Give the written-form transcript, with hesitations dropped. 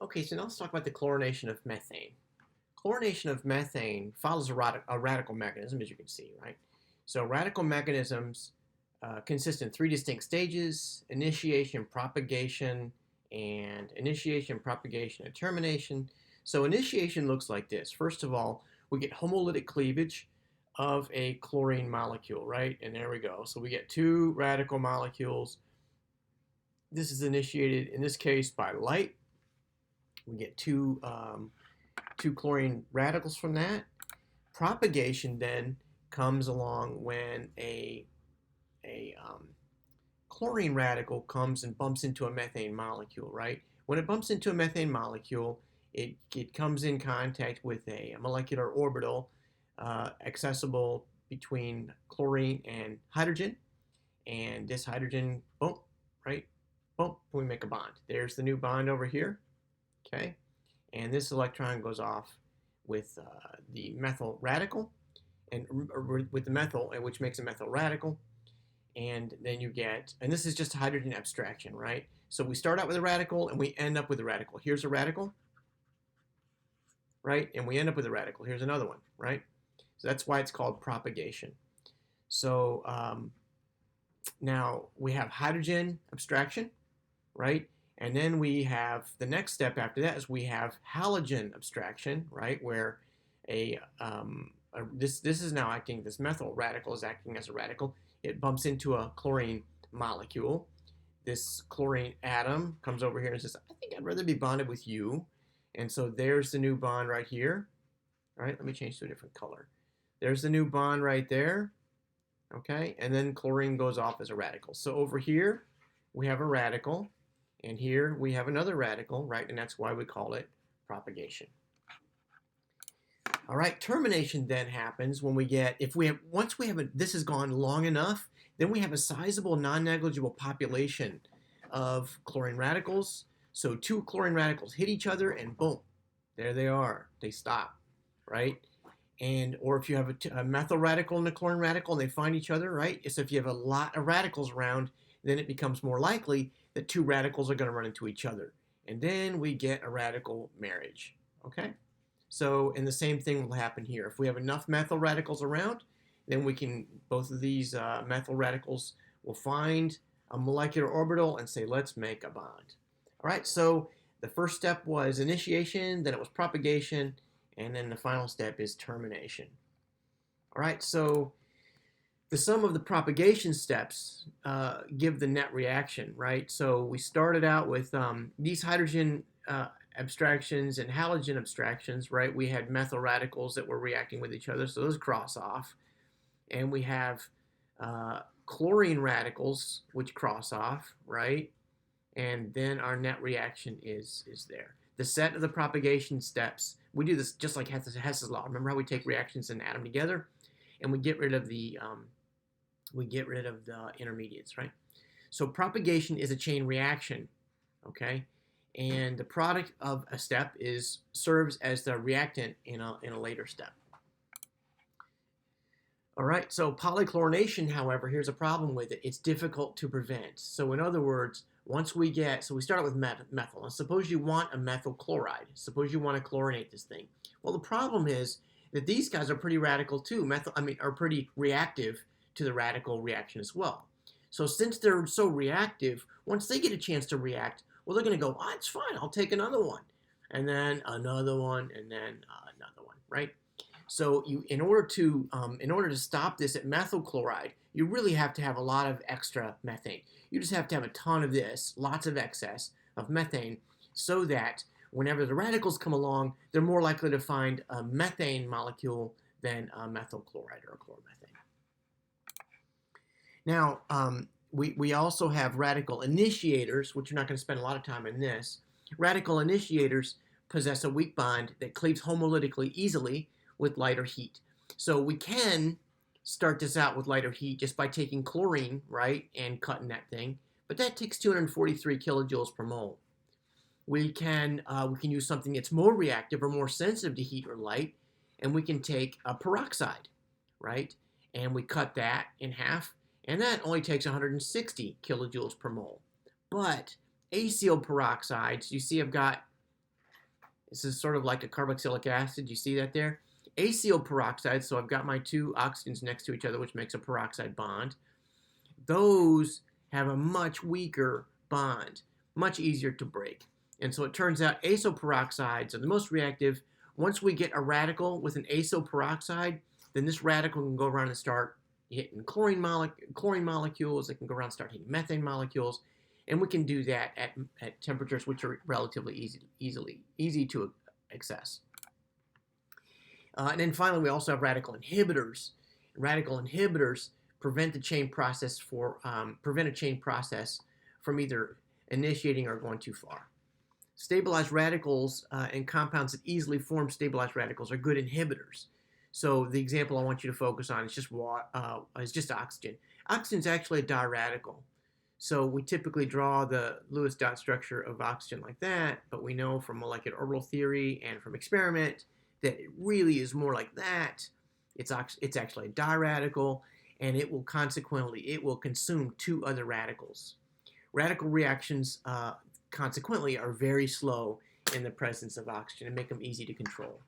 Okay, so now let's talk about the chlorination of methane. Chlorination of methane follows a radical mechanism, as you can see, right? So radical mechanisms consist in three distinct stages: initiation, propagation, and termination. So initiation looks like this. First of all, we get homolytic cleavage of a chlorine molecule, right? And there we go. So we get two radical molecules. This is initiated, in this case, by light. We get two chlorine radicals from that. Propagation then comes along when a chlorine radical comes and bumps into a methane molecule, right? When it bumps into a methane molecule, it comes in contact with a molecular orbital accessible between chlorine and hydrogen. And this hydrogen, boom, right? Boom, we make a bond. There's the new bond over here, okay? And this electron goes off with the methyl radical, and with the methyl, which makes a methyl radical. And then you get, and this is just hydrogen abstraction, right? So we start out with a radical and we end up with a radical. Here's a radical, right? And we end up with a radical. Here's another one, right? So that's why it's called propagation. So now we have hydrogen abstraction, right? And then we have the next step after that is we have halogen abstraction, right? Where this is now acting, this methyl radical is acting as a radical. It bumps into a chlorine molecule. This chlorine atom comes over here and says, I think I'd rather be bonded with you. And so there's the new bond right here. All right, let me change to a different color. There's the new bond right there. Okay, and then chlorine goes off as a radical. So over here, we have a radical. And here we have another radical, right? And that's why we call it propagation. All right, termination then happens when we get, once we have this has gone long enough, then we have a sizable non-negligible population of chlorine radicals. So two chlorine radicals hit each other and boom, there they are. They stop, right? And, or if you have a methyl radical and a chlorine radical and they find each other, right? So if you have a lot of radicals around, then it becomes more likely that two radicals are going to run into each other. And then we get a radical marriage, okay? So, and the same thing will happen here. If we have enough methyl radicals around, then we can, both of these methyl radicals will find a molecular orbital and say, let's make a bond. All right, so the first step was initiation, then it was propagation, and then the final step is termination. All right, so the sum of the propagation steps give the net reaction, right? So we started out with these hydrogen abstractions and halogen abstractions, right? We had methyl radicals that were reacting with each other, so those cross off. And we have chlorine radicals, which cross off, right? And then our net reaction is there. The set of the propagation steps, we do this just like Hess's law. Remember how we take reactions in an atom together, and we get rid of the intermediates, right? So propagation is a chain reaction, okay? And the product of a step serves as the reactant in a later step. All right, so polychlorination, however, here's a problem with it. It's difficult to prevent. So in other words, once we start out with methyl. And suppose you want a methyl chloride. Suppose you want to chlorinate this thing. Well, the problem is that these guys are pretty radical too. Are pretty reactive to the radical reaction as well. So since they're so reactive, once they get a chance to react, well, they're going to go, oh, it's fine, I'll take another one. And then another one, and then another one, right? So in order to stop this at methyl chloride, you really have to have a lot of extra methane. You just have to have a ton of this, lots of excess of methane, so that whenever the radicals come along, they're more likely to find a methane molecule than a methyl chloride or a chloromethane. Now, we also have radical initiators, which we're not going to spend a lot of time in this. Radical initiators possess a weak bond that cleaves homolytically easily with lighter heat. So we can start this out with lighter heat just by taking chlorine, right, and cutting that thing. But that takes 243 kilojoules per mole. We can use something that's more reactive or more sensitive to heat or light, and we can take a peroxide, right, and we cut that in half, and that only takes 160 kilojoules per mole. But acyl peroxides, you see I've got This is sort of like a carboxylic acid. You see that there? Acyl peroxides, so I've got my two oxygens next to each other, which makes a peroxide bond. Those have a much weaker bond, much easier to break. And so it turns out acyl peroxides are the most reactive. Once we get a radical with an acyl peroxide, then this radical can go around and start hitting chlorine molecules. It can go around and start hitting methane molecules. And we can do that at temperatures which are relatively easy to access. And then finally, we also have radical inhibitors. Radical inhibitors prevent a chain process from either initiating or going too far. Stabilized radicals and compounds that easily form stabilized radicals are good inhibitors. So the example I want you to focus on is just oxygen. Oxygen is actually a diradical. So we typically draw the Lewis dot structure of oxygen like that, but we know from molecular orbital theory and from experiment that it really is more like that. It's actually a diradical, and it will consume two other radicals. Radical reactions consequently are very slow in the presence of oxygen and make them easy to control.